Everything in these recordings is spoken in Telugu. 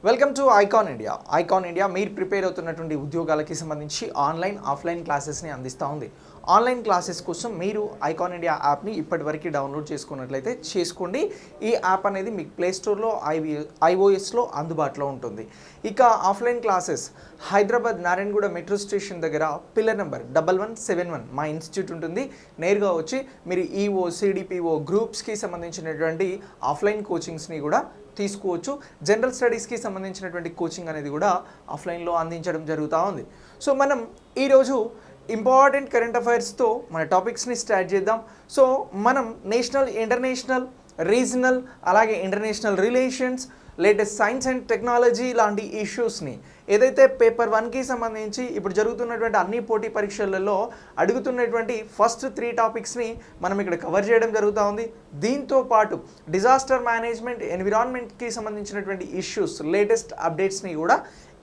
Welcome to icon India. Icon India మీరు ప్రిపేర్ అవుతున్నటువంటి ఉద్యోగాలకి సంబంధించి ఆన్లైన్ ఆఫ్లైన్ క్లాసెస్ని అందిస్తూ ఉంది. ఆన్లైన్ క్లాసెస్ కోసం మీరు ఐకాన్ ఇండియా యాప్ని ఇప్పటివరకు డౌన్లోడ్ చేసుకున్నట్లయితే చేసుకోండి. ఈ యాప్ అనేది మీకు ప్లేస్టోర్లో iOSలో అందుబాటులో ఉంటుంది. ఇక offline classes Hyderabad Narayanguda metro station దగ్గర పిల్లర్ నెంబర్ 1171 మా ఇన్స్టిట్యూట్ ఉంటుంది. నేరుగా వచ్చి మీరు ఈఓ సిడిపిఓ గ్రూప్స్కి సంబంధించినటువంటి ఆఫ్లైన్ కోచింగ్స్ని కూడా తీసుకోవచ్చు. జనరల్ స్టడీస్కి సంబంధించినటువంటి కోచింగ్ అనేది కూడా ఆఫ్లైన్లో అందించడం జరుగుతూ ఉంది. సో మనం ఈరోజు ఇంపార్టెంట్ కరెంట్ అఫైర్స్తో మన టాపిక్స్ని స్టార్ట్ చేద్దాం. సో మనం నేషనల్, ఇంటర్నేషనల్, రీజనల్, అలాగే international relations, latest science and technology లాంటి ఇష్యూస్ని ఏదైతే పేపర్ 1కి సంబంధించి ఇప్పుడు జరుగుతున్నటువంటి అన్ని పోటీ పరీక్షలలో అడుగుతున్నటువంటి ఫస్ట్ 3 టాపిక్స్ని మనం ఇక్కడ కవర్ చేయడం జరుగుతూ ఉంది. దీంతో పాటు డిజాస్టర్ మేనేజ్మెంట్, ఎన్విరాన్మెంట్కి సంబంధించినటువంటి ఇష్యూస్, లేటెస్ట్ అప్డేట్స్ని కూడా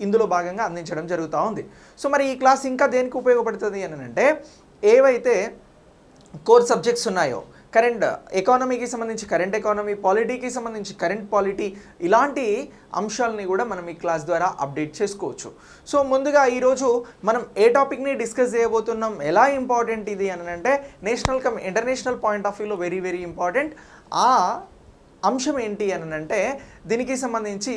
ఇందులో భాగంగా అందించడం జరుగుతూ ఉంది. సో మరి ఈ క్లాస్ ఇంకా దేనికి ఉపయోగపడుతుంది అని అంటే, ఏవైతే కోర్ సబ్జెక్ట్స్ ఉన్నాయో కరెంట్ ఎకానమీకి సంబంధించి కరెంట్ ఎకానమీ, పాలిటీకి సంబంధించి కరెంట్ పాలిటీ, ఇలాంటి అంశాలని కూడా మనం ఈ క్లాస్ ద్వారా అప్డేట్ చేసుకోవచ్చు. సో ముందుగా ఈరోజు మనం ఏ టాపిక్ని డిస్కస్ చేయబోతున్నాం, ఎలా ఇంపార్టెంట్ ఇది అని అంటే national come international point of వ్యూలో వెరీ వెరీ ఇంపార్టెంట్. ఆ అంశం ఏంటి అని అంటే దీనికి సంబంధించి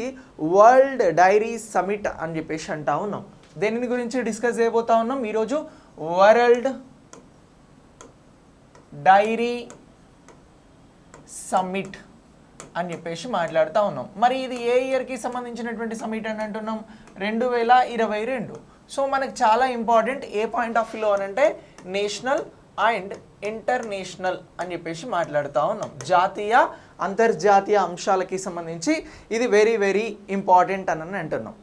వరల్డ్ డైరీ సమిట్ అని చెప్పేసి అంటా ఉన్నాం. దేని గురించి డిస్కస్ చేయబోతా ఉన్నాం ఈరోజు? వరల్డ్ డైరీ సమ్మిట్ అని చెప్పేసి మాట్లాడుతూ ఉన్నాం. మరి ఇది ఏ ఇయర్కి సంబంధించినటువంటి సమ్మిట్ అని అంటున్నాం? 2022. సో మనకు చాలా ఇంపార్టెంట్. ఏ పాయింట్ ఆఫ్ వ్యూలో అని అంటే నేషనల్ అండ్ ఇంటర్నేషనల్ అని చెప్పేసి మాట్లాడుతూ ఉన్నాం. జాతీయ, అంతర్జాతీయ అంశాలకి సంబంధించి ఇది వెరీ వెరీ ఇంపార్టెంట్ అని అంటున్నాం.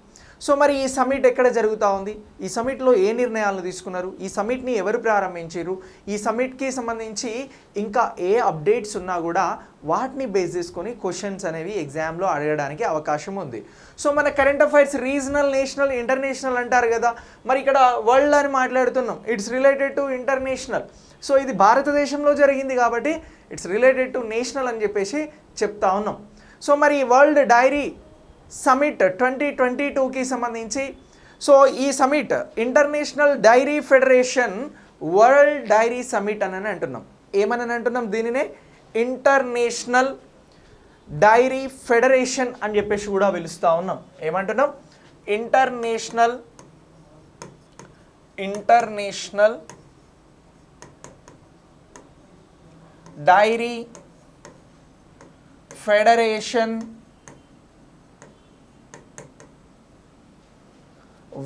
సో మరి ఈ సమ్మిట్ ఎక్కడ జరుగుతూ ఉంది? ఈ సమ్మిట్లో ఏ నిర్ణయాలు తీసుకున్నారు? ఈ సమ్మిట్ని ఎవరు ప్రారంభించారు? ఈ సమ్మిట్కి సంబంధించి ఇంకా ఏ అప్డేట్స్ ఉన్నా కూడా వాటిని బేస్ చేసుకొని క్వశ్చన్స్ అనేవి ఎగ్జామ్లో అడగడానికి అవకాశం ఉంది. సో మన current affairs regional, national, international అంటారు కదా, మరి ఇక్కడ వరల్డ్ అని మాట్లాడుతున్నాం. It's related to international. So ఇది భారతదేశంలో జరిగింది కాబట్టి ఇట్స్ రిలేటెడ్ టు నేషనల్ అని చెప్పేసి చెప్తా ఉన్నాం. సో మరి వరల్డ్ డైరీ సమిట్ 2022కి సంబంధించి, సో ఈ summit international dairy federation world dairy summit అని అంటున్నాం. ఏమని అంటున్నాం? దీనినే ఇంటర్నేషనల్ డైరీ ఫెడరేషన్ అని చెప్పేసి కూడా పిలుస్తూ ఉన్నాం. ఏమంటున్నాం? International dairy federation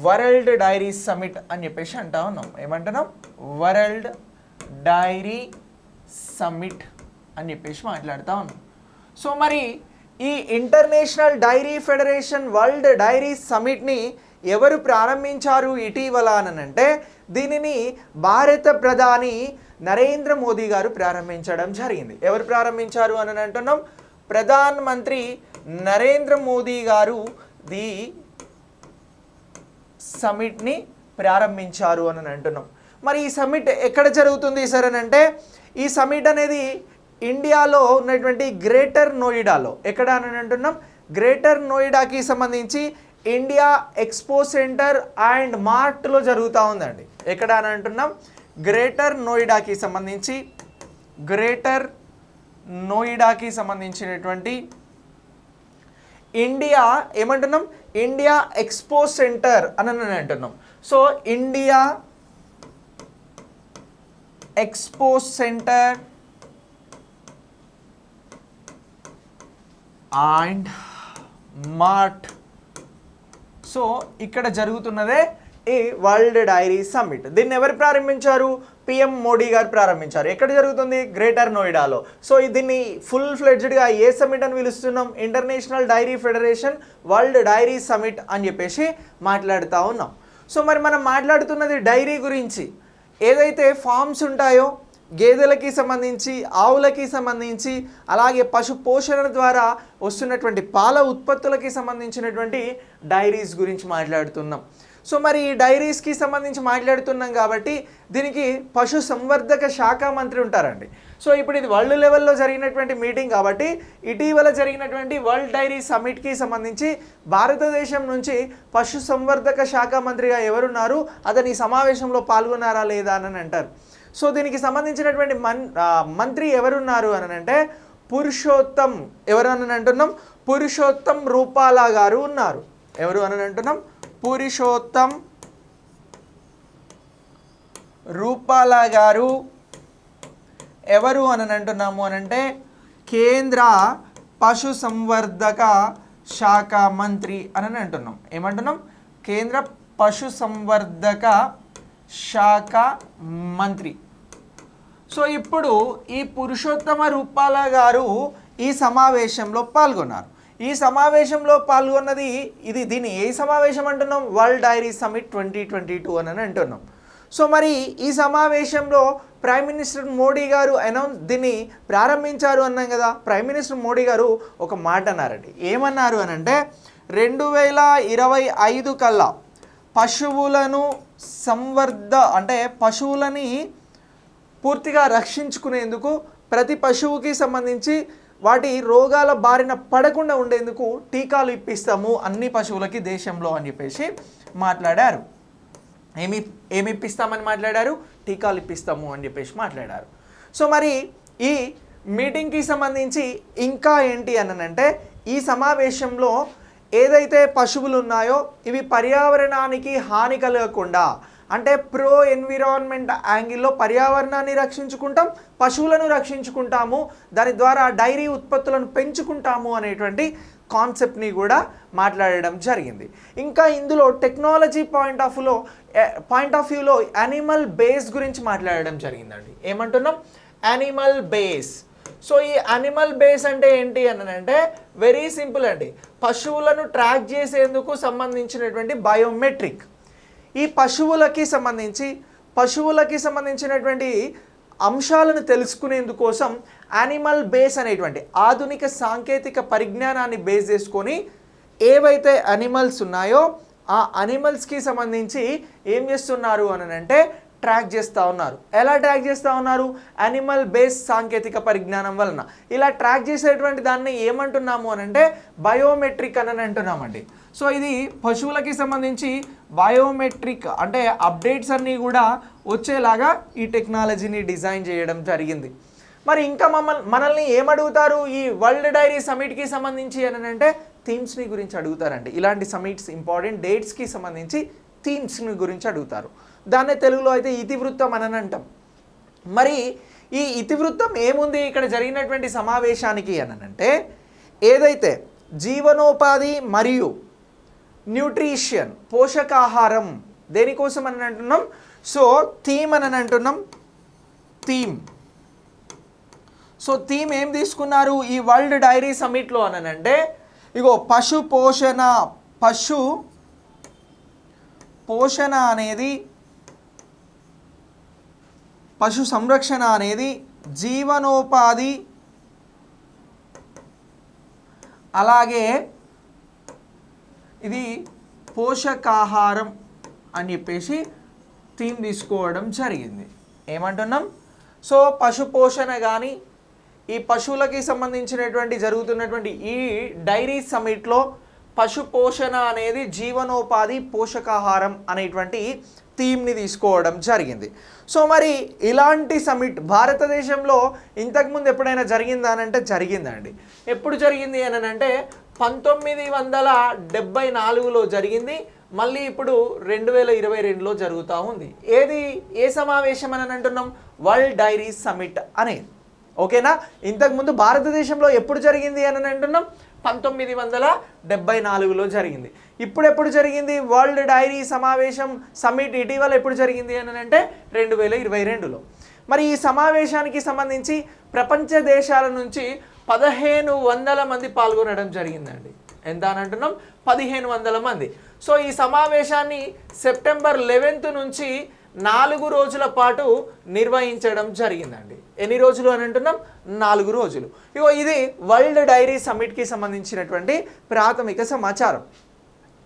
world dairy summit అని చెప్పేసి అంటా ఉన్నాం. ఏమంటున్నాం? వరల్డ్ డైరీ సమిట్ అని చెప్పేసి మాట్లాడుతూ ఉన్నాం. సో మరి ఈ international dairy federation world dairy సమిట్ని ఎవరు ప్రారంభించారు ఇటీవల అని అంటే దీనిని భారత ప్రధాని నరేంద్ర మోదీ గారు ప్రారంభించడం జరిగింది. ఎవరు ప్రారంభించారు అని అంటున్నాం? ప్రధాన మంత్రి నరేంద్ర మోదీ గారు ది సమిట్ని ప్రారంభించారు అని అంటున్నాం. మరి ఈ సమిట్ ఎక్కడ జరుగుతుంది సార్ అని అంటే ఈ సమిట్ అనేది ఇండియాలో ఉన్నటువంటి గ్రేటర్ నోయిడాలో, ఎక్కడ అని అంటున్నాం? గ్రేటర్ నోయిడాకి సంబంధించి ఇండియా ఎక్స్పో సెంటర్ అండ్ మార్ట్లో జరుగుతూ ఉందండి. ఎక్కడ అని అంటున్నాం? గ్రేటర్ నోయిడాకి సంబంధించినటువంటి ఇండియా ఏమంటున్నాం? ఇండియా ఎక్స్పో సెంటర్ అని అంటున్నాం. So India expo centre and mart. So ఇక్కడ జరుగుతున్నదే ఈ వరల్డ్ డైరీ సమ్మిట్. దీన్ని ఎవరు ప్రారంభించారు? పిఎం మోడీ గారు ప్రారంభించారు. ఎక్కడ జరుగుతుంది? గ్రేటర్ నోయిడాలో. సో దీన్ని ఫుల్ ఫ్లెడ్జ్డ్గా ఏ సమ్మిట్ అని పిలుస్తున్నాం? International dairy federation world dairy summit అని చెప్పేసి మాట్లాడుతూ ఉన్నాం. సో మరి మనం మాట్లాడుతున్నది డైరీ గురించి. ఏదైతే ఫార్మ్స్ ఉంటాయో గేదెలకి సంబంధించి, ఆవులకి సంబంధించి, అలాగే పశు పోషణ ద్వారా వస్తున్నటువంటి పాల ఉత్పత్తులకి సంబంధించినటువంటి డైరీస్ గురించి మాట్లాడుతున్నాం. సో మరి ఈ డైరీస్కి సంబంధించి మాట్లాడుతున్నాం కాబట్టి దీనికి పశు సంవర్ధక శాఖ మంత్రి ఉంటారండి. సో ఇప్పుడు ఇది వరల్డ్ లెవెల్లో జరిగినటువంటి మీటింగ్ కాబట్టి ఇటీవల జరిగినటువంటి వరల్డ్ డైరీ సమ్మిట్కి సంబంధించి భారతదేశం నుంచి పశు సంవర్ధక శాఖ మంత్రిగా ఎవరున్నారు, అతని సమావేశంలో పాల్గొన్నారా లేదా అని అంటారు. సో దీనికి సంబంధించినటువంటి మంత్రి ఎవరున్నారు అని అంటే పురుషోత్తం, ఎవరు అని అంటున్నాం, పురుషోత్తం రూపాలా గారు ఉన్నారు. ఎవరు అని అంటున్నాం, పురుషోత్తం రూపాలా గారు ఎవరు అని అంటున్నాము అనంటే కేంద్ర పశు సంవర్ధక శాఖ మంత్రి అని అంటున్నాం. ఏమంటున్నాం, కేంద్ర పశు సంవర్ధక శాఖ మంత్రి. సో ఇప్పుడు ఈ పురుషోత్తమ రూపాలా గారు ఈ సమావేశంలో పాల్గొన్నారు. ఈ సమావేశంలో పాల్గొన్నది దీన్ని ఏ సమావేశం అంటున్నాం, వరల్డ్ డైరీ సమ్మిట్ 2022 అని అంటున్నాం. సో మరి ఈ సమావేశంలో ప్రైమ్ మినిస్టర్ మోడీ గారు దీన్ని ప్రారంభించారు అన్నాం కదా. ప్రైమ్ మినిస్టర్ మోడీ గారు ఒక మాట అన్నారండి. ఏమన్నారు అని అంటే 2025 కల్లా పశువులను పశువులని పూర్తిగా రక్షించుకునేందుకు ప్రతి పశువుకి సంబంధించి వాటి రోగాల బారిన పడకుండా ఉండేందుకు టీకాలు ఇప్పిస్తాము అన్ని పశువులకి దేశంలో అని చెప్పేసి మాట్లాడారు. ఏమి ఇప్పిస్తామని మాట్లాడారు, టీకాలు ఇప్పిస్తాము అని చెప్పేసి మాట్లాడారు. సో మరి ఈ మీటింగ్కి సంబంధించి ఇంకా ఏంటి అనంటే ఈ సమావేశంలో ఏదైతే పశువులు ఉన్నాయో ఇవి పర్యావరణానికి హాని కలగకుండా, అంటే ప్రో ఎన్విరాన్మెంట్ యాంగిల్లో పర్యావరణాన్ని రక్షించుకుంటాం, పశువులను రక్షించుకుంటాము, దాని ద్వారా డైరీ ఉత్పత్తులను పెంచుకుంటాము అనేటువంటి కాన్సెప్ట్ని కూడా మాట్లాడడం జరిగింది. ఇంకా ఇందులో టెక్నాలజీ పాయింట్ ఆఫ్ వ్యూలో యానిమల్ బేస్ గురించి మాట్లాడడం జరిగిందండి. ఏమంటున్నాం, యానిమల్ బేస్. సో ఈ యానిమల్ బేస్ అంటే ఏంటి అని అంటే వెరీ సింపుల్ అండి, పశువులను ట్రాక్ చేసేందుకు సంబంధించినటువంటి బయోమెట్రిక్. ఈ పశువులకి సంబంధించినటువంటి అంశాలను తెలుసుకునేందుకోసం యానిమల్ బేస్ అనేటువంటి ఆధునిక సాంకేతిక పరిజ్ఞానాన్ని బేస్ చేసుకొని ఏవైతే యానిమల్స్ ఉన్నాయో ఆ యానిమల్స్కి సంబంధించి ఏం చేస్తున్నారు అని అంటే ట్రాక్ చేస్తూ ఉన్నారు. ఎలా ట్రాక్ చేస్తూ ఉన్నారు, యానిమల్ బేస్ సాంకేతిక పరిజ్ఞానం వలన. ఇలా ట్రాక్ చేసేటువంటి దాన్ని ఏమంటున్నాము అని అంటే బయోమెట్రిక్ అని అంటున్నామండి. సో ఇది పశువులకి సంబంధించి బయోమెట్రిక్ అంటే అప్డేట్స్ అన్నీ కూడా వచ్చేలాగా ఈ టెక్నాలజీని డిజైన్ చేయడం జరిగింది. మరి ఇంకా మనల్ని ఏమడుగుతారు ఈ వరల్డ్ డైరీ సమ్మిట్కి సంబంధించి అని అంటే థీమ్స్ని గురించి అడుగుతారండి. ఇలాంటి సమ్మిట్స్ ఇంపార్టెంట్ డేట్స్కి సంబంధించి థీమ్స్ని గురించి అడుగుతారు. దాన్నే తెలుగులో అయితే ఇతివృత్తం అని అంటాం. మరి ఈ ఇతివృత్తం ఏముంది ఇక్కడ జరిగినటువంటి సమావేశానికి అని అంటే ఏదైతే జీవనోపాధి మరియు న్యూట్రిషన్ పోషకాహారం దేనికోసం అని అంటున్నాం, సో థీమ్ అని అంటున్నాం, థీమ్. సో థీమ్ ఏం తీసుకున్నారు ఈ వరల్డ్ డైరీ సమ్మిట్లో అని అంటే ఇగో పశు పోషణ అనేది, పశు సంరక్షణ అనేది జీవనోపాధి, అలాగే ఇది పోషకాహారం అని చెప్పేసి థీమ్ తీసుకోవడం జరిగింది. ఏమంటున్నాం, సో పశు పోషణ కానీ ఈ పశువులకి సంబంధించినటువంటి జరుగుతున్నటువంటి ఈ డైరీ సమ్మిట్లో పశు పోషణ అనేది జీవనోపాధి పోషకాహారం అనేటువంటి థీమ్ని తీసుకోవడం జరిగింది. సో మరి ఇలాంటి సమ్మిట్ భారతదేశంలో ఇంతకుముందు ఎప్పుడైనా జరిగిందా అని అంటే జరిగిందండి. ఎప్పుడు జరిగింది అని అంటే 1974లో జరిగింది. మళ్ళీ ఇప్పుడు 2022లో జరుగుతూ ఉంది. ఏ సమావేశం అని అంటున్నాం, వరల్డ్ డైరీ సమ్మిట్ అనేది. ఓకేనా, ఇంతకుముందు భారతదేశంలో ఎప్పుడు జరిగింది అని అంటున్నాం, 1974లో జరిగింది. ఇప్పుడు ఎప్పుడు జరిగింది వరల్డ్ డైరీ సమ్మిట్ ఇటీవల ఎప్పుడు జరిగింది అని అంటే 2022లో. మరి ఈ సమావేశానికి సంబంధించి ప్రపంచ దేశాల నుంచి 1500 మంది పాల్గొనడం జరిగిందండి. ఎంత అని అంటున్నాం, 1500 మంది. సో ఈ సమావేశాన్ని సెప్టెంబర్ 11 నుంచి 4 రోజుల పాటు నిర్వహించడం జరిగిందండి. ఎన్ని రోజులు అని అంటున్నాం, 4 రోజులు. ఇగో ఇది వరల్డ్ డైరీ సమ్మిట్కి సంబంధించినటువంటి ప్రాథమిక సమాచారం.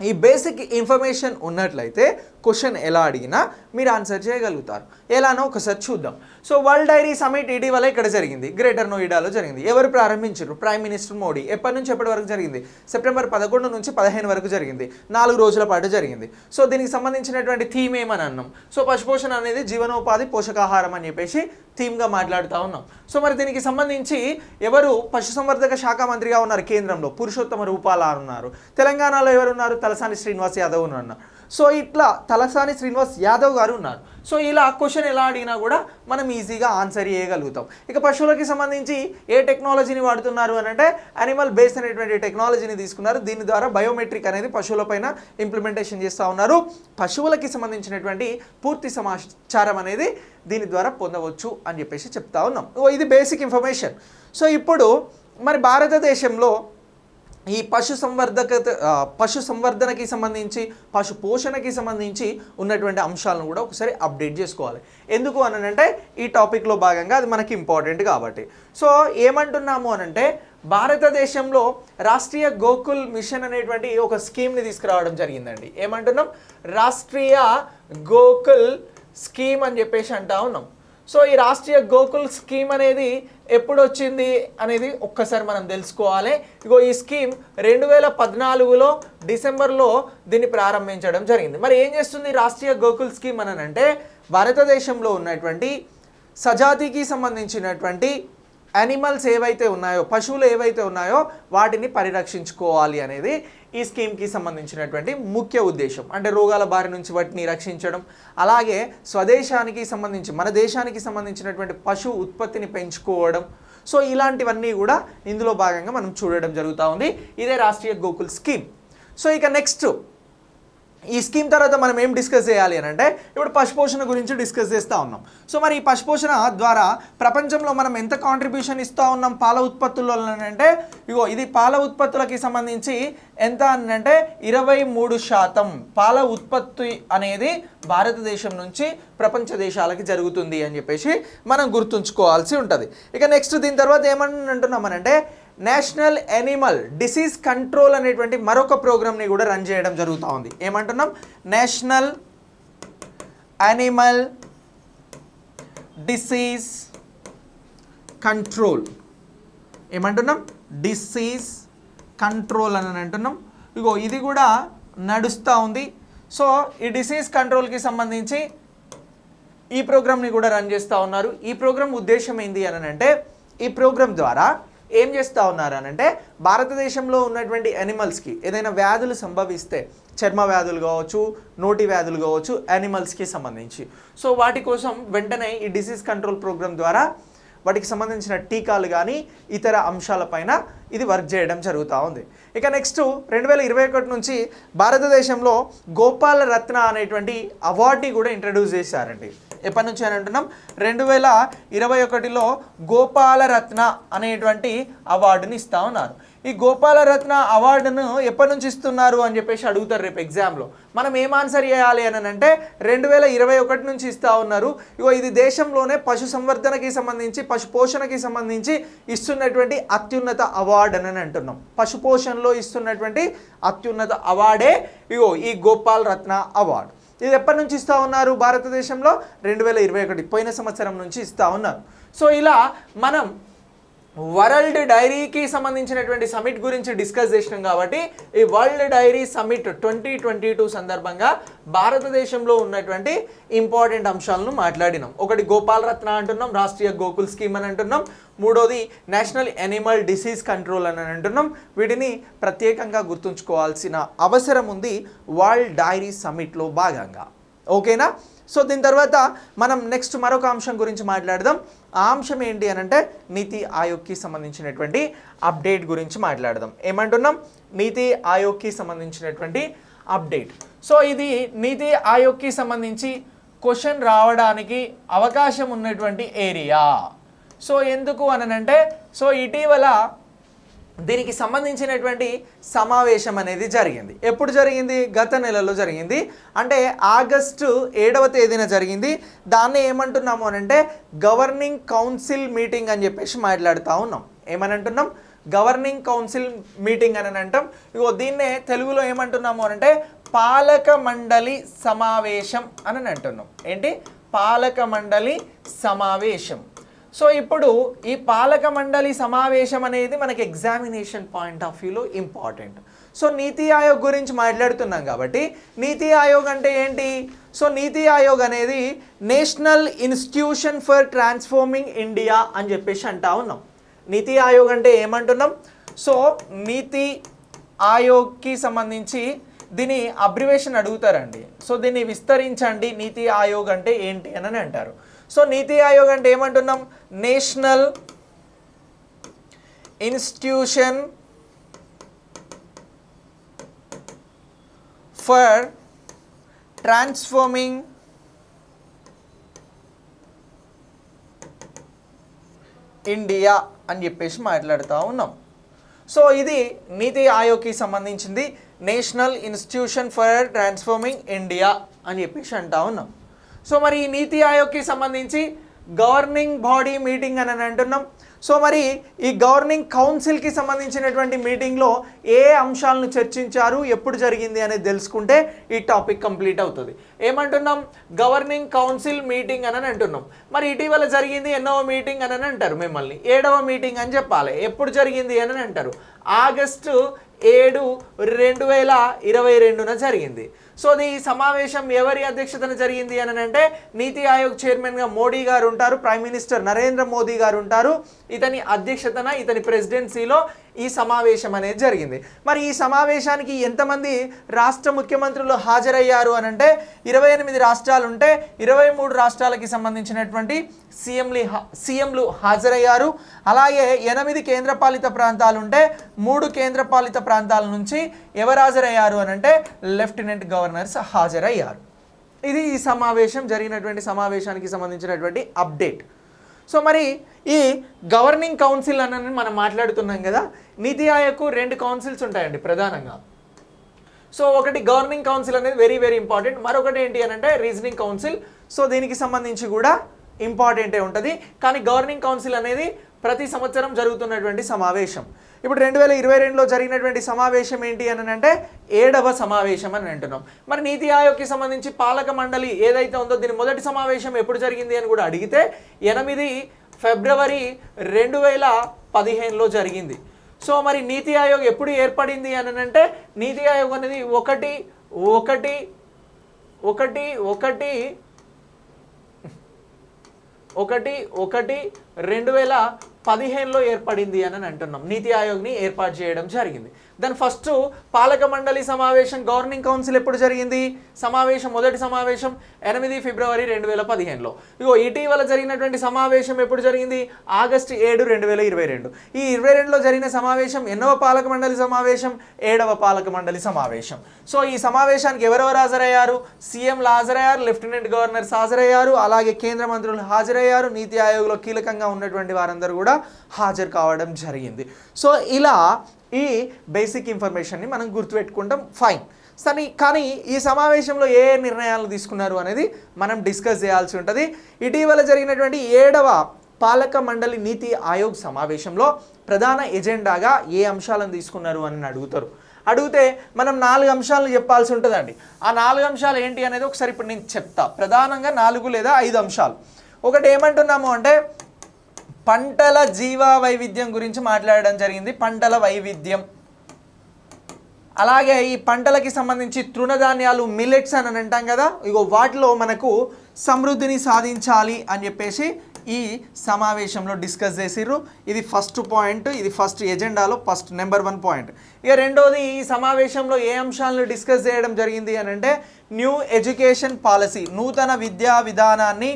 ఈ బేసిక్ ఇన్ఫర్మేషన్ ఉన్నట్లయితే క్వశ్చన్ ఎలా అడిగినా మీరు ఆన్సర్ చేయగలుగుతారు. ఎలానో ఒకసారి చూద్దాం. సో వరల్డ్ డైరీ సమిట్ ఇటీవల ఇక్కడ జరిగింది, గ్రేటర్ నోయిడాలో జరిగింది. ఎవరు ప్రారంభించారు? Prime minister Modi. ఎప్పటి నుంచి ఎప్పటి వరకు జరిగింది? సెప్టెంబర్ 11 నుంచి 15 వరకు జరిగింది. 4 రోజుల పాటు జరిగింది. సో దీనికి సంబంధించినటువంటి థీమ్ ఏమని అన్నాం? సో పశుపోషణ అనేది జీవనోపాధి పోషకాహారం అని చెప్పేసి థీమ్గా మాట్లాడుతూ ఉన్నాం. సో మరి దీనికి సంబంధించి ఎవరు పశుసంవర్ధక శాఖ మంత్రిగా ఉన్నారు కేంద్రంలో? పురుషోత్తమ రూపాల ఉన్నారు. తెలంగాణలో ఎవరున్నారు? తలసాని శ్రీనివాస్ యాదవ్ ఉన్నారు. సో ఇట్లా తలసాని శ్రీనివాస్ యాదవ్ గారు ఉన్నారు. సో ఇలా క్వశ్చన్ ఎలా అడిగినా కూడా మనం ఈజీగా ఆన్సర్ చేయగలుగుతాం. ఇక పశువులకి సంబంధించి ఏ టెక్నాలజీని వాడుతున్నారు అని అంటే యానిమల్ బేస్ అనేటువంటి టెక్నాలజీని తీసుకున్నారు. దీని ద్వారా బయోమెట్రిక్ అనేది పశువులపైన ఇంప్లిమెంటేషన్ చేస్తూ ఉన్నారు. పశువులకి సంబంధించినటువంటి పూర్తి సమాచారం అనేది దీని ద్వారా పొందవచ్చు అని చెప్పేసి చెప్తా ఉన్నాం. ఇది బేసిక్ ఇన్ఫర్మేషన్. సో ఇప్పుడు మరి భారతదేశంలో ఈ పశు సంవర్ధనకి సంబంధించి పశు పోషణకి సంబంధించి ఉన్నటువంటి అంశాలను కూడా ఒకసారి అప్డేట్ చేసుకోవాలి. ఎందుకు అనంటే ఈ టాపిక్లో భాగంగా అది మనకి ఇంపార్టెంట్ కాబట్టి. సో ఏమంటున్నాము అనంటే భారతదేశంలో రాష్ట్రీయ గోకుల్ మిషన్ అనేటువంటి ఒక స్కీమ్ని తీసుకురావడం జరిగిందండి. ఏమంటున్నాం? రాష్ట్రీయ గోకుల్ స్కీమ్ అని చెప్పేసి అంటా ఉన్నాం. సో ఈ రాష్ట్రీయ గోకుల్ స్కీమ్ అనేది ఎప్పుడు వచ్చింది అనేది ఒక్కసారి మనం తెలుసుకోవాలి. ఇగో ఈ స్కీమ్ 2014లో డిసెంబర్లో దీన్ని ప్రారంభించడం జరిగింది. మరి ఏం చేస్తుంది రాష్ట్రీయ గోకుల్ స్కీమ్ అని అంటే భారతదేశంలో ఉన్నటువంటి సజాతికి సంబంధించినటువంటి యానిమల్స్ ఏవైతే ఉన్నాయో, పశువులు ఏవైతే ఉన్నాయో వాటిని పరిరక్షించుకోవాలి అనేది ఈ స్కీమ్కి సంబంధించినటువంటి ముఖ్య ఉద్దేశం. అంటే రోగాల బారి నుంచి వాటిని రక్షించడం, అలాగే స్వదేశానికి సంబంధించి మన దేశానికి సంబంధించినటువంటి పశు ఉత్పత్తిని పెంచుకోవడం. సో ఇలాంటివన్నీ కూడా ఇందులో భాగంగా మనం చూడడం జరుగుతూ ఉంది. ఇదే రాష్ట్రీయ గోకుల్ స్కీమ్. సో ఇక నెక్స్ట్ ఈ స్కీమ్ తర్వాత మనం ఏం డిస్కస్ చేయాలి అని అంటే ఇప్పుడు పశుపోషణ గురించి డిస్కస్ చేస్తూ ఉన్నాం. సో మరి ఈ పశుపోషణ ద్వారా ప్రపంచంలో మనం ఎంత కాంట్రిబ్యూషన్ ఇస్తూ ఉన్నాం పాల ఉత్పత్తుల్లో అంటే ఇగో ఇది పాల ఉత్పత్తులకి సంబంధించి ఎంత అంటే 23% పాల ఉత్పత్తి అనేది భారతదేశం నుంచి ప్రపంచ దేశాలకి జరుగుతుంది అని చెప్పేసి మనం గుర్తుంచుకోవాల్సి ఉంటుంది. ఇక నెక్స్ట్ దీని తర్వాత ఏమని అంటున్నామనంటే నేషనల్ యానిమల్ డిసీజ్ కంట్రోల్ అనేటువంటి మరొక ప్రోగ్రామ్ని కూడా రన్ చేయడం జరుగుతూ ఉంది. ఏమంటున్నాం? National animal disease control. ఏమంటున్నాం? డిసీజ్ కంట్రోల్ అని అంటున్నాం. ఇగో ఇది కూడా నడుస్తూ ఉంది. సో ఈ డిసీజ్ కంట్రోల్కి సంబంధించి ఈ ప్రోగ్రామ్ని కూడా రన్ చేస్తూ ఉన్నారు. ఈ ప్రోగ్రామ్ ఉద్దేశం ఏంటి అని అంటే ఈ ప్రోగ్రామ్ ద్వారా ఏం చేస్తూ ఉన్నారు అని అంటే భారతదేశంలో ఉన్నటువంటి యానిమల్స్కి ఏదైనా వ్యాధులు సంభవిస్తే, చర్మ వ్యాధులు కావచ్చు, నోటి వ్యాధులు కావచ్చు, యానిమల్స్కి సంబంధించి సో వాటి కోసం వెంటనే ఈ డిసీజ్ కంట్రోల్ ప్రోగ్రామ్ ద్వారా వాటికి సంబంధించిన టీకాలు కానీ ఇతర అంశాలపైన ఇది వర్క్ చేయడం జరుగుతూ ఉంది. ఇక నెక్స్ట్ 2021 నుంచి భారతదేశంలో గోపాల రత్న అనేటువంటి అవార్డుని కూడా ఇంట్రడ్యూస్ చేశారండి. ఎప్పటి నుంచి అని అంటున్నాం? 2021లో గోపాలరత్న అనేటువంటి అవార్డుని ఇస్తూ ఉన్నారు. ఈ గోపాలరత్న అవార్డును ఎప్పటి నుంచి ఇస్తున్నారు అని చెప్పేసి అడుగుతారు రేపు ఎగ్జామ్లో. మనం ఏం ఆన్సర్ చేయాలి అని అంటే 2021 నుంచి ఇస్తూ ఉన్నారు. ఇగో ఇది దేశంలోనే పశు సంవర్ధనకి సంబంధించి పశు పోషణకి సంబంధించి ఇస్తున్నటువంటి అత్యున్నత అవార్డు అని అంటున్నాం. పశు పోషణలో ఇస్తున్నటువంటి అత్యున్నత అవార్డే ఇగో ఈ గోపాలరత్న అవార్డు. ఇది ఎప్పటి నుంచి ఇస్తూ ఉన్నారు భారతదేశంలో? 2021 పోయిన సంవత్సరం నుంచి ఇస్తూ ఉన్నారు. సో ఇలా మనం వరల్డ్ డైరీకి సంబంధించినటువంటి సమిట్ గురించి డిస్కస్ చేసినాం కాబట్టి ఈ వరల్డ్ డైరీ సమిట్ 2022 సందర్భంగా భారతదేశంలో ఉన్నటువంటి ఇంపార్టెంట్ అంశాలను మాట్లాడినాం. ఒకటి గోపాలరత్న అంటున్నాం, రాష్ట్రీయ గోకుల్ స్కీమ్ అని అంటున్నాం, మూడోది నేషనల్ యానిమల్ డిసీజ్ కంట్రోల్ అని అంటున్నాం. వీటిని ప్రత్యేకంగా గుర్తుంచుకోవాల్సిన అవసరం ఉంది వరల్డ్ డైరీ సమిట్లో భాగంగా. ఓకేనా? సో దీని తర్వాత మనం నెక్స్ట్ మరొక అంశం గురించి మాట్లాడదాం. ఆ అంశం ఏంటి అని అంటే నీతి ఆయోగ్కి సంబంధించినటువంటి అప్డేట్ గురించి మాట్లాడదాం. ఏమంటున్నాం? నీతి ఆయోగ్కి సంబంధించినటువంటి అప్డేట్. సో ఇది నీతి ఆయోగ్కి సంబంధించి క్వశ్చన్ రావడానికి అవకాశం ఉన్నటువంటి ఏరియా. సో ఎందుకు అనంటే సో ఇటీవల దీనికి సంబంధించినటువంటి సమావేశం అనేది జరిగింది. ఎప్పుడు జరిగింది? గత నెలలో జరిగింది. అంటే ఆగస్టు 7వ తేదీన జరిగింది. దాన్ని ఏమంటున్నాము అని అంటే గవర్నింగ్ కౌన్సిల్ మీటింగ్ అని చెప్పేసి మాట్లాడుతూ ఉన్నాం. ఏమని అంటున్నాం? గవర్నింగ్ కౌన్సిల్ మీటింగ్ అని అంటాం. ఇగో దీన్నే తెలుగులో ఏమంటున్నాము అంటే పాలక మండలి సమావేశం అని అంటున్నాం. ఏంటి? పాలక మండలి సమావేశం. సో ఇప్పుడు ఈ పాలక మండలి సమావేశం అనేది మనకి ఎగ్జామినేషన్ పాయింట్ ఆఫ్ వ్యూలో ఇంపార్టెంట్. సో నీతి ఆయోగ్ గురించి మాట్లాడుతున్నాం కాబట్టి నీతి ఆయోగ్ అంటే ఏంటి? సో నీతి ఆయోగ్ అనేది national institution for transforming India అని చెప్పేసి అంటా ఉన్నాం. నీతి ఆయోగ్ అంటే ఏమంటున్నాం? సో నీతి ఆయోగ్కి సంబంధించి దీని అబ్రివేషన్ అడుగుతారండి. సో దీన్ని విస్తరించండి, నీతి ఆయోగ్ అంటే ఏంటి అని అంటారు. సో నీతి ఆయోగ్ అంటే ఏమంటున్నాం? National institution for transforming India అని చెప్పేసి మాట్లాడుతూ ఉన్నాం. సో ఇది నీతి ఆయోగ్కి సంబంధించింది, national institution for transforming India అని చెప్పేసి అంటా ఉన్నాం. సో మరి ఈ నీతి ఆయోగ్కి సంబంధించి గవర్నింగ్ బాడీ మీటింగ్ అని అంటున్నాం. సో మరి ఈ గవర్నింగ్ కౌన్సిల్కి సంబంధించినటువంటి మీటింగ్లో ఏ అంశాలను చర్చించారు, ఎప్పుడు జరిగింది అనేది తెలుసుకుంటే ఈ టాపిక్ కంప్లీట్ అవుతుంది. ఏమంటున్నాం? గవర్నింగ్ కౌన్సిల్ మీటింగ్ అని అంటున్నాం. మరి ఇటీవల జరిగింది ఎన్నవ మీటింగ్ అని అంటారు, మిమ్మల్ని 7వ మీటింగ్ అని చెప్పాలి. ఎప్పుడు జరిగింది అని అంటారు? ఆగస్టు 7, 2022 జరిగింది. సో ఈ సమావేశం ఎవరి అధ్యక్షతన జరిగింది అని అంటే నీతి ఆయోగ్ చైర్మన్గా మోడీ గారు ఉంటారు, ప్రైమ్ మినిస్టర్ నరేంద్ర మోదీ గారు ఉంటారు. ఇతని అధ్యక్షతన, ఇతని ప్రెసిడెన్సీలో ఈ సమావేశం అనేది జరిగింది. మరి ఈ సమావేశానికి ఎంతమంది రాష్ట్ర ముఖ్యమంత్రులు హాజరయ్యారు అని అంటే 28 రాష్ట్రాలు ఉంటే 23 రాష్ట్రాలకి సంబంధించినటువంటి సీఎంలు హాజరయ్యారు. అలాగే 8 కేంద్రపాలిత ప్రాంతాలు ఉంటే 3 కేంద్రపాలిత ప్రాంతాల నుంచి ఎవరు హాజరయ్యారు అని అంటే లెఫ్టినెంట్ గవర్నర్స్ హాజరయ్యారు. ఇది ఈ సమావేశం జరిగినటువంటి సమావేశానికి సంబంధించినటువంటి అప్డేట్. సో మరి ఈ గవర్నింగ్ కౌన్సిల్ అని మనం మాట్లాడుతున్నాం కదా, నీతి ఆయోగ్కు 2 కౌన్సిల్స్ ఉంటాయండి ప్రధానంగా. సో ఒకటి గవర్నింగ్ కౌన్సిల్ అనేది వెరీ వెరీ ఇంపార్టెంట్, మరొకటి ఏంటి అని అంటే రీజనింగ్ కౌన్సిల్. సో దీనికి సంబంధించి కూడా ఇంపార్టెంటే ఉంటుంది. కానీ గవర్నింగ్ కౌన్సిల్ అనేది ప్రతి సంవత్సరం జరుగుతున్నటువంటి సమావేశం. ఇప్పుడు 2022లో జరిగినటువంటి సమావేశం ఏంటి అని అంటే 7వ సమావేశం అని అంటున్నాం. మరి నీతి ఆయోగ్కి సంబంధించి పాలక మండలి ఏదైతే ఉందో దీని మొదటి సమావేశం ఎప్పుడు జరిగింది అని కూడా అడిగితే 8 ఫిబ్రవరి 2015లో జరిగింది. సో మరి నీతి ఆయోగ్ ఎప్పుడు ఏర్పడింది అని అంటే నీతి ఆయోగ్ అనేది 1/1/1/2015లో ఏర్పడింది అని అంటున్నాం. నీతి ఆయోగ్ని ఏర్పాటు చేయడం జరిగింది. దాని ఫస్ట్ పాలక మండలి సమావేశం గవర్నింగ్ కౌన్సిల్ ఎప్పుడు జరిగింది? మొదటి సమావేశం 8 ఫిబ్రవరి 2015లో. ఇగో ఇటీవల జరిగినటువంటి సమావేశం ఎప్పుడు జరిగింది? ఆగస్టు 7, 2022. ఈ 22లో జరిగిన సమావేశం ఎన్నవ పాలక మండలి సమావేశం? 7వ పాలక మండలి సమావేశం. సో ఈ సమావేశానికి ఎవరెవరు హాజరయ్యారు? సీఎంలు హాజరయ్యారు, లెఫ్టినెంట్ గవర్నర్స్ హాజరయ్యారు, అలాగే కేంద్ర మంత్రులు హాజరయ్యారు, నీతి ఆయోగ్లో కీలకంగా ఉన్నటువంటి వారందరూ కూడా హాజరు కావడం జరిగింది. సో ఇలా ఈ బేసిక్ ఇన్ఫర్మేషన్ని మనం గుర్తుపెట్టుకుంటాం, ఫైన్. కానీ ఈ సమావేశంలో ఏ నిర్ణయాలు తీసుకున్నారు అనేది మనం డిస్కస్ చేయాల్సి ఉంటుంది. ఇటీవల జరిగినటువంటి 7వ పాలక మండలి నీతి ఆయోగ్ సమావేశంలో ప్రధాన ఎజెండాగా ఏ అంశాలను తీసుకున్నారు అని అడిగితే మనం 4 అంశాలను చెప్పాల్సి ఉంటుందండి. ఆ 4 అంశాలు ఏంటి అనేది ఒకసారి ఇప్పుడు నేను చెప్తా. ప్రధానంగా 4 లేదా 5 అంశాలు. ఒకటి ఏమంటున్నాము అంటే పంటల జీవ వైవిధ్యం గురించి మాట్లాడడం జరిగింది. పంటల వైవిధ్యం, అలాగే ఈ పంటలకి సంబంధించి తృణధాన్యాలు మిల్లెట్స్ అని అంటాం కదా, ఇగో వాటిలో మనకు సమృద్ధిని సాధించాలి అని చెప్పేసి ఈ సమావేశంలో డిస్కస్ చేసిర్రు. ఇది ఫస్ట్ పాయింట్, ఇది ఫస్ట్ ఎజెండాలో నెంబర్ 1 పాయింట్. ఇక రెండోది ఈ సమావేశంలో ఏ అంశాలను డిస్కస్ చేయడం జరిగింది అని అంటే న్యూ ఎడ్యుకేషన్ పాలసీ, నూతన విద్యా విధానాన్ని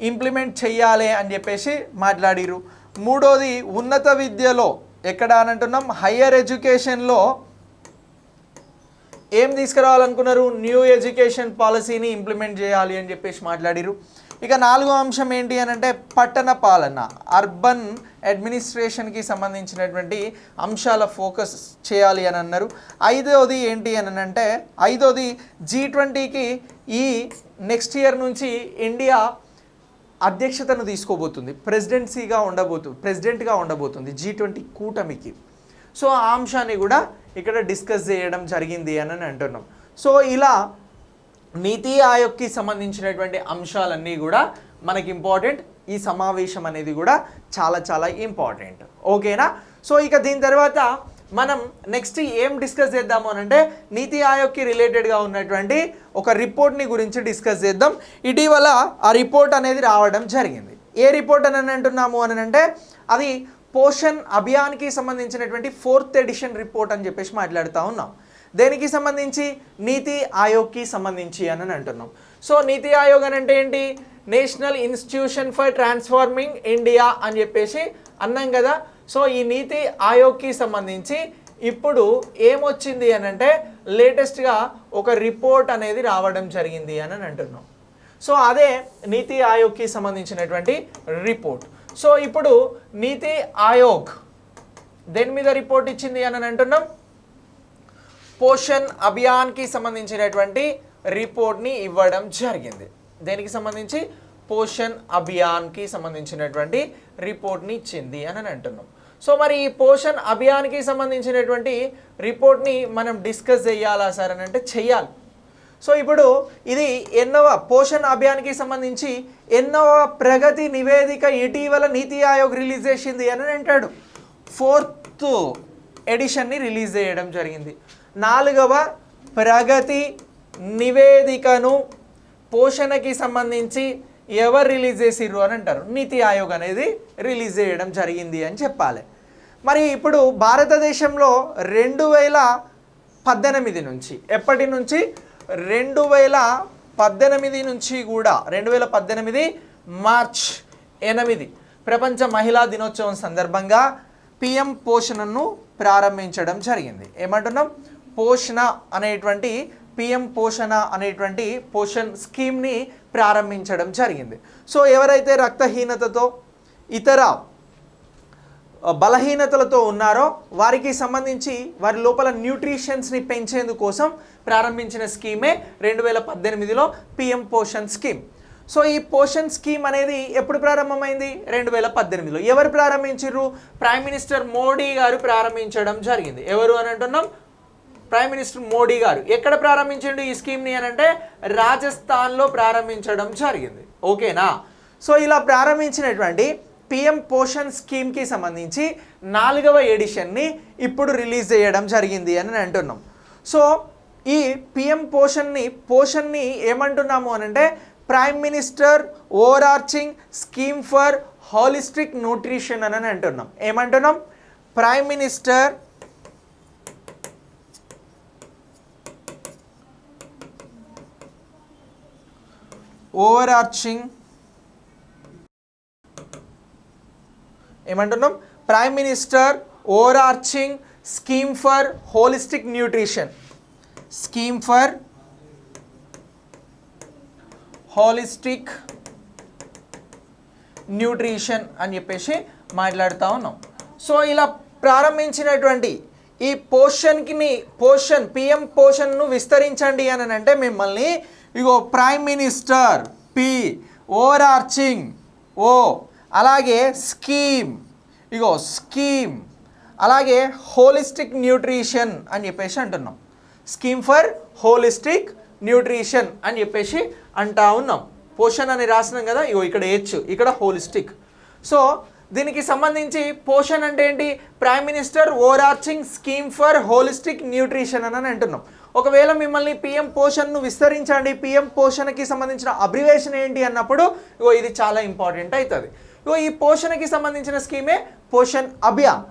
ఇంప్లిమెంట్ చెయ్యాలి అని చెప్పేసి మాట్లాడిరు. మూడోది ఉన్నత విద్యలో ఎక్కడ అని అంటున్నాం, హయ్యర్ ఎడ్యుకేషన్లో ఏం తీసుకురావాలనుకున్నారు? న్యూ ఎడ్యుకేషన్ పాలసీని ఇంప్లిమెంట్ చేయాలి అని చెప్పేసి మాట్లాడిరు. ఇక 4వ అంశం ఏంటి అని అంటే పట్టణ పాలన, అర్బన్ అడ్మినిస్ట్రేషన్కి సంబంధించినటువంటి అంశాల ఫోకస్ చేయాలి అని అన్నారు. 5వది ఏంటి అని అంటే G20కి ఈ నెక్స్ట్ ఇయర్ నుంచి ఇండియా అధ్యక్షతను తీసుకోబోతుంది, ప్రెసిడెంట్గా ఉండబోతుంది G20 కూటమికి. సో ఆ అంశాన్ని కూడా ఇక్కడ డిస్కస్ చేయడం జరిగింది అని అంటున్నాం. సో ఇలా నీతి ఆయోగ్కి సంబంధించినటువంటి అంశాలన్నీ కూడా మనకి ఇంపార్టెంట్. ఈ సమావేశం అనేది కూడా చాలా చాలా ఇంపార్టెంట్. ఓకేనా? సో ఇక దీని తర్వాత మనం నెక్స్ట్ ఏం డిస్కస్ చేద్దాము అని అంటే నీతి ఆయోగ్కి రిలేటెడ్గా ఉన్నటువంటి ఒక రిపోర్ట్ని గురించి డిస్కస్ చేద్దాం. ఇటీవల ఆ రిపోర్ట్ అనేది రావడం జరిగింది. ఏ రిపోర్ట్ అని అంటున్నాము అని అంటే అది పోషణ్ అభియాన్కి సంబంధించినటువంటి 4th ఎడిషన్ రిపోర్ట్ అని చెప్పేసి మాట్లాడుతూ ఉన్నాం. దేనికి సంబంధించి? నీతి ఆయోగ్కి సంబంధించి అని అంటున్నాం. సో నీతి ఆయోగ్ అని అంటే ఏంటి? National institution for transforming India అని చెప్పేసి అన్నాం కదా. సో ఈ నీతి ఆయోగ్కి సంబంధించి ఇప్పుడు ఏమొచ్చింది అని అంటే లేటెస్ట్గా ఒక రిపోర్ట్ అనేది రావడం జరిగింది అని అంటున్నాం. సో అదే నీతి ఆయోగ్కి సంబంధించినటువంటి రిపోర్ట్. సో ఇప్పుడు నీతి ఆయోగ్ దేని మీద రిపోర్ట్ ఇచ్చింది అని అంటున్నాం? పోషణ్ అభియాన్కి సంబంధించినటువంటి రిపోర్ట్ని ఇవ్వడం జరిగింది. దేనికి సంబంధించి? పోషణ్ అభియాన్కి సంబంధించినటువంటి రిపోర్ట్ని ఇచ్చింది అని అంటున్నాం. సో మరి ఈ పోషణ్ అభియాన్కి సంబంధించినటువంటి రిపోర్ట్ని మనం డిస్కస్ చేయాలా సార్ అని అంటే చెయ్యాలి. సో ఇప్పుడు ఇది ఎన్నవ పోషణ్ అభియాన్కి సంబంధించి ఎన్నవ ప్రగతి నివేదిక ఇటీవల నీతి ఆయోగ్ రిలీజ్ చేసింది అని అంటాడు. 4th ఎడిషన్ని రిలీజ్ చేయడం జరిగింది. 4వ ప్రగతి నివేదికను పోషణకి సంబంధించి ఎవరు రిలీజ్ చేసిర్రు అని అంటారు? నీతి ఆయోగ్ అనేది రిలీజ్ చేయడం జరిగింది అని చెప్పాలి. మరి ఇప్పుడు భారతదేశంలో 2018 నుంచి ఎప్పటి నుంచి? 2018 నుంచి కూడా 2018 మార్చ్ 8 ప్రపంచ మహిళా దినోత్సవం సందర్భంగా PM పోషణను ప్రారంభించడం జరిగింది. ఏమంటున్నాం? పోషణ అనేటువంటి PM పోషణ అనేటువంటి పోషణ్ స్కీమ్ని ప్రారంభించడం జరిగింది. సో ఎవరైతే రక్తహీనతతో ఇతర బలహీనతలతో ఉన్నారో వారికి సంబంధించి వారి లోపల న్యూట్రిషన్స్ని పెంచేందుకోసం ప్రారంభించిన స్కీమే 2018లో PM పోషణ్ స్కీమ్. సో ఈ పోషణ్ స్కీమ్ అనేది ఎప్పుడు ప్రారంభమైంది? 2018లో. ఎవరు ప్రారంభించారు? ప్రైమ్ మినిస్టర్ మోడీ గారు ప్రారంభించడం జరిగింది. ఎవరు అని అంటున్నాం? ప్రైమ్ మినిస్టర్ మోడీ గారు. ఎక్కడ ప్రారంభించండు ఈ స్కీమ్ని అని అంటే రాజస్థాన్లో ప్రారంభించడం జరిగింది. ఓకేనా? సో ఇలా ప్రారంభించినటువంటి PM పోషణ్ స్కీమ్కి సంబంధించి 4వ ఎడిషన్ని ఇప్పుడు రిలీజ్ చేయడం జరిగింది అని అంటున్నాం. సో ఈ PM పోషణ్ని ఏమంటున్నాము అని అంటే prime minister overarching scheme for holistic nutrition అని అంటున్నాం. ఏమంటున్నాం? ప్రైమ్ మినిస్టర్ ఓవరార్చింగ్ ఏమంటున్నాం? Prime minister overarching scheme for holistic nutrition, scheme for holistic nutrition అని చెప్పేసి మాట్లాడుతూ ఉన్నాం. సో ఇలా ప్రారంభించినటువంటి ఈ పోషణ్ PM పోషణ్ను విస్తరించండి అని అంటే మిమ్మల్ని ఇగో ప్రైమ్ మినిస్టర్ P, ఓవరార్చింగ్ O, అలాగే స్కీమ్ అలాగే హోలిస్టిక్ న్యూట్రిషన్ అని చెప్పేసి అంటున్నాం. స్కీమ్ ఫర్ హోలిస్టిక్ న్యూట్రిషన్ అని చెప్పేసి అంటా ఉన్నాం. పోషణ్ అని రాసినాం కదా, ఇగో ఇక్కడ H, ఇక్కడ హోలిస్టిక్. సో దీనికి సంబంధించి పోషణ్ అంటే ఏంటి? Prime minister overarching scheme for holistic nutrition అని అంటున్నాం. ఒకవేళ మిమ్మల్ని PM పోషణ్ను విస్తరించండి, PM పోషణకి సంబంధించిన అబ్రివేషన్ ఏంటి అన్నప్పుడు ఇగో ఇది చాలా ఇంపార్టెంట్ అవుతుంది. ఇగో ఈ పోషణకి సంబంధించిన స్కీమే పోషణ్ అభియాన్.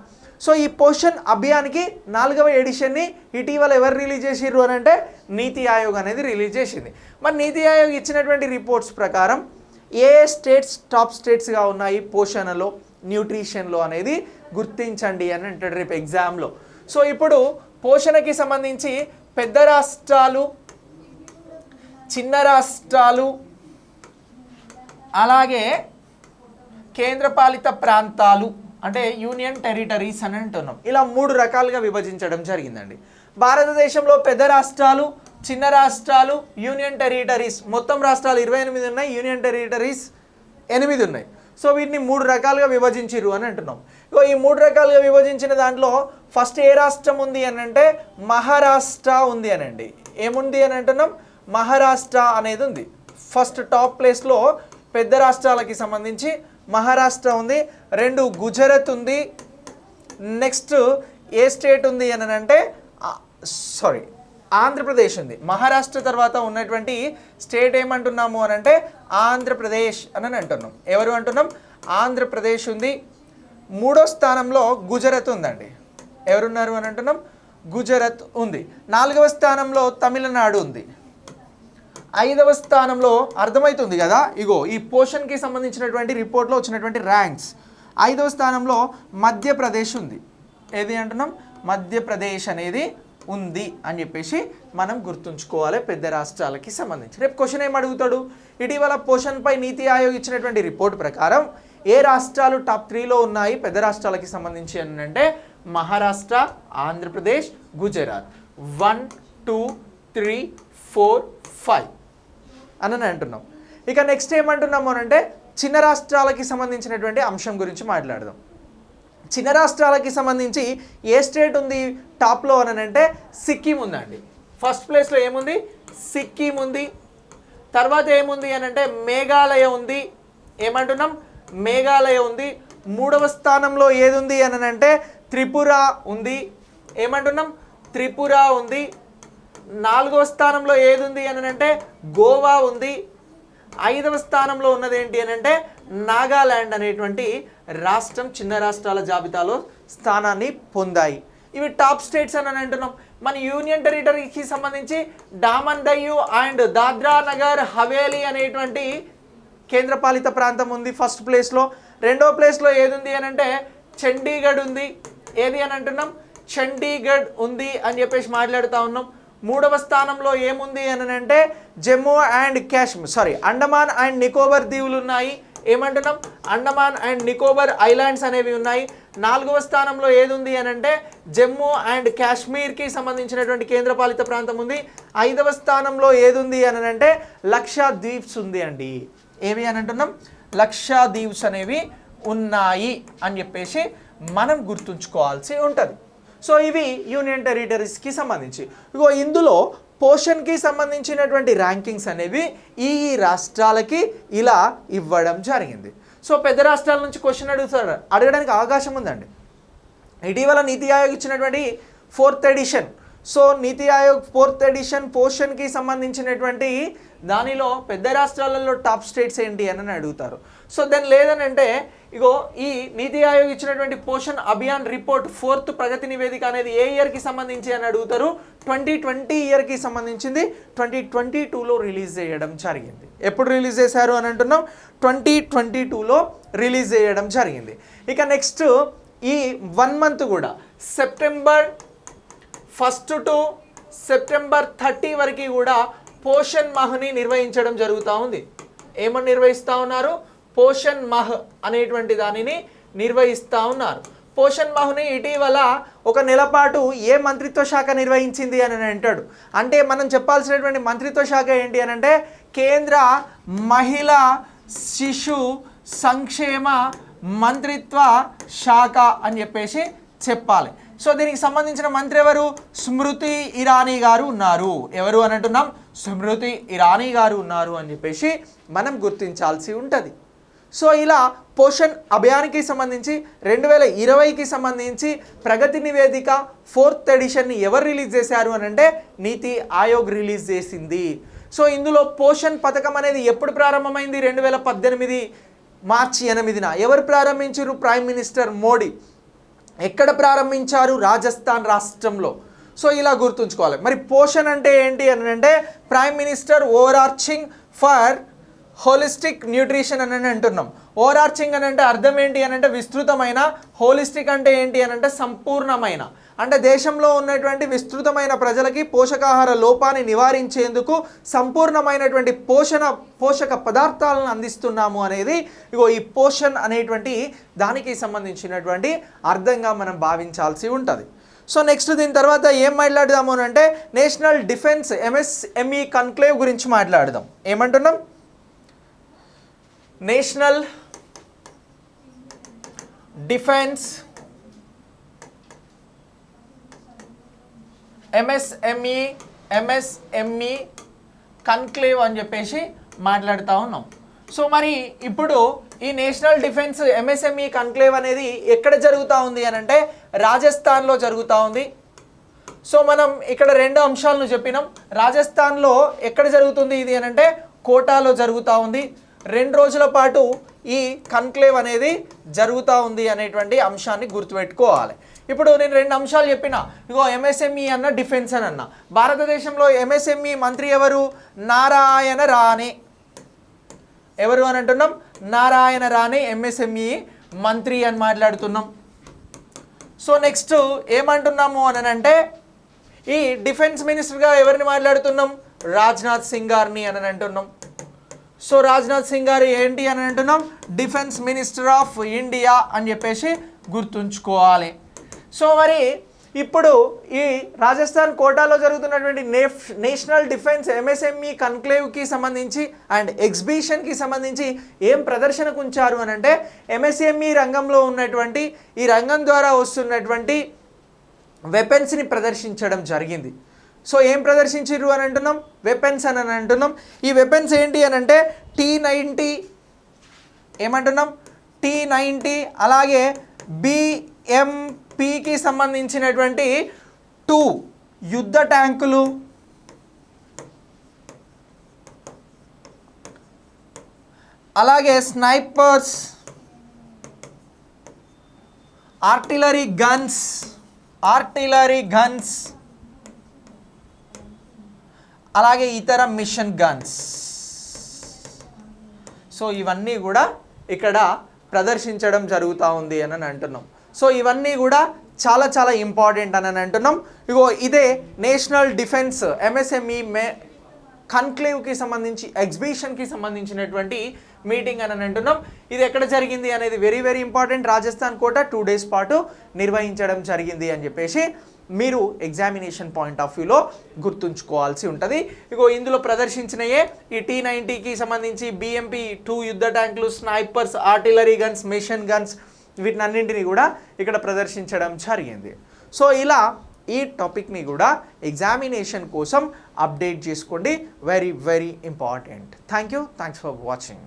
సో ఈ పోషణ్ అభియాన్కి 4వ ఎడిషన్ని ఇటీవల ఎవరు రిలీజ్ చేసిర్రు అని అంటే నీతి ఆయోగ్ అనేది రిలీజ్ చేసింది. మరి నీతి ఆయోగ్ ఇచ్చినటువంటి రిపోర్ట్స్ ప్రకారం ఏ స్టేట్స్ టాప్ స్టేట్స్గా ఉన్నాయి పోషణలో, న్యూట్రిషన్లో అనేది గుర్తించండి అని అంటాడు రేపు ఎగ్జామ్లో. సో ఇప్పుడు పోషణకి సంబంధించి పెద్ద రాష్ట్రాలు, చిన్న రాష్ట్రాలు, అలాగే కేంద్రపాలిత ప్రాంతాలు అంటే యూనియన్ టెరిటరీస్ అని అంటున్నాం. ఇలా 3 రకాలుగా విభజించడం జరిగిందండి. భారతదేశంలో పెద్ద రాష్ట్రాలు, చిన్న రాష్ట్రాలు, యూనియన్ టెరిటరీస్, మొత్తం రాష్ట్రాలు 28 ఉన్నాయి, యూనియన్ టెరిటరీస్ 8 ఉన్నాయి. సో వీటిని 3 రకాలుగా విభజించిర్రు అని అంటున్నాం. ఇగో ఈ 3 రకాలుగా విభజించిన దాంట్లో ఫస్ట్ ఏ రాష్ట్రం ఉంది అని అంటే మహారాష్ట్ర ఉంది అనండి. ఏముంది అని అంటున్నాం? మహారాష్ట్ర అనేది ఉంది. ఫస్ట్ టాప్ ప్లేస్లో పెద్ద రాష్ట్రాలకి సంబంధించి మహారాష్ట్ర ఉంది. 2 గుజరాత్ ఉంది. నెక్స్ట్ ఏ స్టేట్ ఉంది అని అంటే ఆంధ్రప్రదేశ్ ఉంది. మహారాష్ట్ర తర్వాత ఉన్నటువంటి స్టేట్ ఏమంటున్నాము అని అంటే ఆంధ్రప్రదేశ్ అని అంటున్నాం. ఎవరు అంటున్నాం? ఆంధ్రప్రదేశ్ ఉంది. 3వ స్థానంలో గుజరాత్ ఉందండి. ఎవరున్నారు అని అంటున్నాం? గుజరాత్ ఉంది. 4వ స్థానంలో తమిళనాడు ఉంది. 5వ స్థానంలో అర్థమవుతుంది కదా, ఇగో ఈ పోషన్కి సంబంధించినటువంటి రిపోర్ట్లో వచ్చినటువంటి ర్యాంక్స్ 5వ స్థానంలో మధ్యప్రదేశ్ ఉంది. ఏది అంటున్నాం? మధ్యప్రదేశ్ అనేది ఉంది అని చెప్పేసి మనం గుర్తుంచుకోవాలి పెద్ద రాష్ట్రాలకి సంబంధించి. రేపు క్వశ్చన్ ఏం అడుగుతాడు? ఇటీవల పోషణపై నీతి ఆయోగ్ ఇచ్చినటువంటి రిపోర్ట్ ప్రకారం ఏ రాష్ట్రాలు టాప్ 3లో ఉన్నాయి పెద్ద రాష్ట్రాలకి సంబంధించి అని అంటే మహారాష్ట్ర, ఆంధ్రప్రదేశ్, గుజరాత్. 1, 2, 3, 4, 5 అని అంటున్నాం. ఇక నెక్స్ట్ ఏమంటున్నాము అని అంటే చిన్న రాష్ట్రాలకి సంబంధించినటువంటి అంశం గురించి మాట్లాడదాం. చిన్న రాష్ట్రాలకి సంబంధించి ఏ స్టేట్ ఉంది టాప్లో అని అంటే సిక్కిం ఉందండి. ఫస్ట్ ప్లేస్లో ఏముంది? సిక్కిం ఉంది. తర్వాత ఏముంది అని అంటే మేఘాలయ ఉంది. ఏమంటున్నాం? మేఘాలయ ఉంది. 3వ స్థానంలో ఏది ఉంది అని అంటే త్రిపుర ఉంది. ఏమంటున్నాం? త్రిపుర ఉంది. 4వ స్థానంలో ఏది ఉంది అని అంటే గోవా ఉంది. 5వ స్థానంలో ఉన్నది ఏంటి అని అంటే నాగాల్యాండ్ అనేటువంటి రాష్ట్రం చిన్న రాష్ట్రాల జాబితాలో స్థానాన్ని పొందాయి. ఇవి టాప్ స్టేట్స్ అని అంటున్నాం. మన యూనియన్ టెరిటరీకి సంబంధించి డామన్ డయ్యూ అండ్ దాద్రా నగర్ హవేలీ అనేటువంటి కేంద్రపాలిత ప్రాంతం ఉంది ఫస్ట్ ప్లేస్లో. 2వ ప్లేస్లో ఏది ఉంది అని అంటే చండీగఢ్ ఉంది. ఏది అని అంటున్నాం? చండీగఢ్ ఉంది అని చెప్పేసి మాట్లాడుతూ ఉన్నాం. 3వ స్థానంలో ఏముంది అని అంటే జమ్మూ అండ్ కాశ్మీర్ అండమాన్ అండ్ నికోబార్ దీవులు ఉన్నాయి. ఏమంటున్నాం? అండమాన్ అండ్ నికోబార్ ఐలాండ్స్ అనేవి ఉన్నాయి. 4వ స్థానంలో ఏది ఉంది అని అంటే జమ్మూ అండ్ కాశ్మీర్కి సంబంధించినటువంటి కేంద్రపాలిత ప్రాంతం ఉంది. 5వ స్థానంలో ఏది ఉంది అని అంటే లక్షద్వీప్స్ ఉంది అండి. ఏవి అని అంటున్నాం? లక్షద్వీప్స్ అనేవి ఉన్నాయి అని చెప్పేసి మనం గుర్తుంచుకోవాల్సి ఉంటుంది. సో ఇవి యూనియన్ టెరిటరీస్కి సంబంధించి. ఇగో ఇందులో పోషన్కి సంబంధించినటువంటి ర్యాంకింగ్స్ అనేవి ఈ రాష్ట్రాలకి ఇలా ఇవ్వడం జరిగింది. సో పెద్ద రాష్ట్రాల నుంచి క్వశ్చన్ అడగడానికి అవకాశం ఉందండి. ఇటీవల నీతి ఆయోగ్ ఇచ్చినటువంటి 4th ఎడిషన్. సో నీతి ఆయోగ్ 4th ఎడిషన్ పోషన్కి సంబంధించినటువంటి దానిలో పెద్ద రాష్ట్రాలలో టాప్ స్టేట్స్ ఏంటి అని అడుగుతారు. సో దాని లేదని అంటే ఇగో ఈ నీతి ఆయోగ్ ఇచ్చినటువంటి పోషణ్ అభియాన్ రిపోర్ట్ 4th ప్రగతి నివేదిక అనేది ఏ ఇయర్కి సంబంధించి అని అడుగుతారు. 2020 ఇయర్కి సంబంధించింది. 2022లో రిలీజ్ చేయడం జరిగింది. ఎప్పుడు రిలీజ్ చేశారు అని అంటున్నాం? 2022లో రిలీజ్ చేయడం జరిగింది. ఇక నెక్స్ట్ ఈ 1 మంత్ కూడా సెప్టెంబర్ 1 to సెప్టెంబర్ 30 వరకు కూడా పోషణ్ మాహ్ని నిర్వహించడం జరుగుతూ ఉంది. ఏమని నిర్వహిస్తూ ఉన్నారు? పోషణ్ మాహ్ అనేటువంటి దానిని నిర్వహిస్తూ ఉన్నారు. పోషణ్ మాహ్ని ఇటీవల 1 నెల పాటు ఏ మంత్రిత్వ శాఖ నిర్వహించింది అని అంటాడు. అంటే మనం చెప్పాల్సినటువంటి మంత్రిత్వ శాఖ ఏంటి అని అంటే కేంద్ర మహిళా శిశు సంక్షేమ మంత్రిత్వ శాఖ అని చెప్పేసి చెప్పాలి. సో దీనికి సంబంధించిన మంత్రి ఎవరు? స్మృతి ఇరానీ గారు ఉన్నారు. ఎవరు అని అంటున్నాం? స్మృతి ఇరానీ గారు ఉన్నారు అని చెప్పేసి మనం గుర్తించాల్సి ఉంటుంది. సో ఇలా పోషణ్ అభియాన్కి సంబంధించి 2020కి సంబంధించి ప్రగతి నివేదిక 4th ఎడిషన్ని ఎవరు రిలీజ్ చేశారు అని అంటే నీతి ఆయోగ్ రిలీజ్ చేసింది. సో ఇందులో పోషణ్ పథకం అనేది ఎప్పుడు ప్రారంభమైంది? 2018 మార్చి 8న. ఎవరు ప్రారంభించారు? Prime minister Modi. ఎక్కడ ప్రారంభించారు? రాజస్థాన్ రాష్ట్రంలో. సో ఇలా గుర్తుంచుకోవాలి. మరి పోషణ్ అంటే ఏంటి అని అంటే prime minister overarching for holistic nutrition అని అంటున్నాం. ఓవరార్చింగ్ అని అంటే అర్థం ఏంటి అని అంటే విస్తృతమైన, హోలిస్టిక్ అంటే ఏంటి అని అంటే సంపూర్ణమైన. అంటే దేశంలో ఉన్నటువంటి విస్తృతమైన ప్రజలకి పోషకాహార లోపాన్ని నివారించేందుకు సంపూర్ణమైనటువంటి పోషక పదార్థాలను అందిస్తున్నాము అనేది ఇగో ఈ పోషణ్ అనేటువంటి దానికి సంబంధించినటువంటి అర్థంగా మనం భావించాల్సి ఉంటుంది. సో నెక్స్ట్ దీని తర్వాత ఏం మాట్లాడదాము అని అంటే నేషనల్ డిఫెన్స్ MSME కన్క్లేవ్ గురించి మాట్లాడదాం. ఏమంటున్నాం? నేషనల్ డిఫెన్స్ ఎంఎస్ఎంఈ కన్క్లేవ్ అని చెప్పేసి మాట్లాడుతూ ఉన్నాం. సో మరి ఇప్పుడు ఈ నేషనల్ డిఫెన్స్ ఎంఎస్ఎంఈ కన్క్లేవ్ అనేది ఎక్కడ జరుగుతూ ఉంది అని అంటే రాజస్థాన్లో జరుగుతూ ఉంది. సో మనం ఇక్కడ రెండు అంశాలను చెప్పినాం. రాజస్థాన్లో ఎక్కడ జరుగుతుంది ఇది అని అంటే కోటాలో జరుగుతూ ఉంది. 2 రోజుల పాటు ఈ కన్క్లేవ్ అనేది జరుగుతూ ఉంది అనేటువంటి అంశాన్ని గుర్తుపెట్టుకోవాలి. ఇప్పుడు నేను 2 అంశాలు చెప్పిన, ఇగో ఎంఎస్ఎంఈ అన్న, డిఫెన్స్ అని అన్న. భారతదేశంలో ఎంఎస్ఎంఈ మంత్రి ఎవరు? నారాయణ రాణే. ఎవరు అని అంటున్నాం? నారాయణ రాణే ఎంఎస్ఎంఈ మంత్రి అని మాట్లాడుతున్నాం. సో నెక్స్ట్ ఏమంటున్నాము అని అంటే ఈ డిఫెన్స్ మినిస్టర్గా ఎవరిని మాట్లాడుతున్నాం? రాజ్నాథ్ సింగ్ గారిని అని అంటున్నాం. సో రాజ్నాథ్ సింగ్ గారు ఏంటి అని అంటున్నాం? డిఫెన్స్ మినిస్టర్ ఆఫ్ ఇండియా అని చెప్పేసి గుర్తుంచుకోవాలి. సో మరి ఇప్పుడు ఈ రాజస్థాన్ కోటాలో జరుగుతున్నటువంటి నేషనల్ డిఫెన్స్ ఎంఎస్ఎంఈ కన్క్లేవ్కి సంబంధించి అండ్ ఎగ్జిబిషన్కి సంబంధించి ఏం ప్రదర్శనకు ఉంచారు అని అంటే ఎంఎస్ఎంఈ రంగంలో ఉన్నటువంటి ఈ రంగం ద్వారా వస్తున్నటువంటి వెపన్స్ని ప్రదర్శించడం జరిగింది. సో ఏం ప్రదర్శించారు అని అంటున్నాం? వెపన్స్ అని అంటున్నాం. ఈ వెపన్స్ ఏంటి అని అంటే T-90 ఏమంటున్నాం? T-90 అలాగే BMPకి సంబంధించినటువంటి 2 యుద్ధ ట్యాంకులు, అలాగే స్నైపర్స్, ఆర్టిలరీ గన్స్ అలాగే ఇతర మిషన్ గన్స్. సో ఇవన్నీ కూడా ఇక్కడ ప్రదర్శించడం జరుగుతూ ఉంది అని అంటున్నాం. సో ఇవన్నీ కూడా చాలా చాలా ఇంపార్టెంట్ అని అంటున్నాం. ఇగో ఇదే నేషనల్ డిఫెన్స్ ఎంఎస్ఎంఈ కన్క్లేవ్కి సంబంధించి ఎగ్జిబిషన్కి సంబంధించినటువంటి మీటింగ్ అని అంటున్నాం. ఇది ఎక్కడ జరిగింది అనేది వెరీ వెరీ ఇంపార్టెంట్. రాజస్థాన్ కోట 2 days పాటు నిర్వహించడం జరిగింది అని చెప్పేసి మీరు ఎగ్జామినేషన్ పాయింట్ ఆఫ్ వ్యూలో గుర్తుంచుకోవాల్సి ఉంటుంది. ఇగో ఇందులో ప్రదర్శించినయే ఈ T-90కి సంబంధించి BMP 2 యుద్ధ ట్యాంకులు, snipers, artillery guns, machine guns, వీటినన్నింటినీ కూడా ఇక్కడ ప్రదర్శించడం జరిగింది. సో ఇలా ఈ టాపిక్ని కూడా ఎగ్జామినేషన్ కోసం అప్డేట్ చేసుకోండి. Very very important. Thanks for watching.